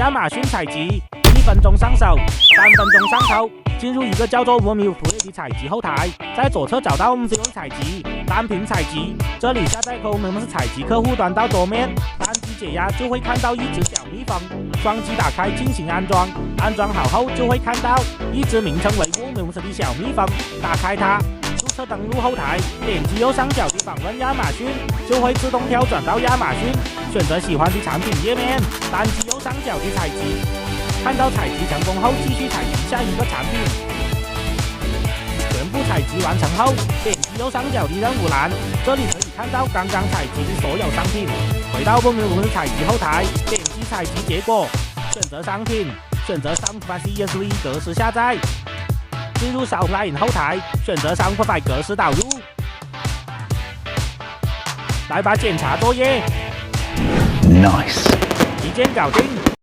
亚马逊采集，1分钟上手，3分钟上头。进入一个叫做 Vimeo Play 的采集后台，在左侧找到我们使用采集单屏采集，这里下载后我们是采集客户端到桌面，单击解压就会看到一只小蜜蜂，双击打开进行安装，安装好后就会看到一只名称为 Vimeo 的小蜜蜂，打开它。注册登录后台，点击右上角的访问亚马逊，就会自动跳转到亚马逊，选择喜欢的产品页面，单击右上角的采集，看到采集成功后，继续采集下一个产品。全部采集完成后，点击右上角的任务栏，这里可以看到刚刚采集的所有商品。回到我们采集后台，点击采集结果，选择商品，选择 Soundfile 格式下载。进入 Soundfile 后台，选择 Soundfile 格式导入，来吧检查作业。Nice， 一键搞定。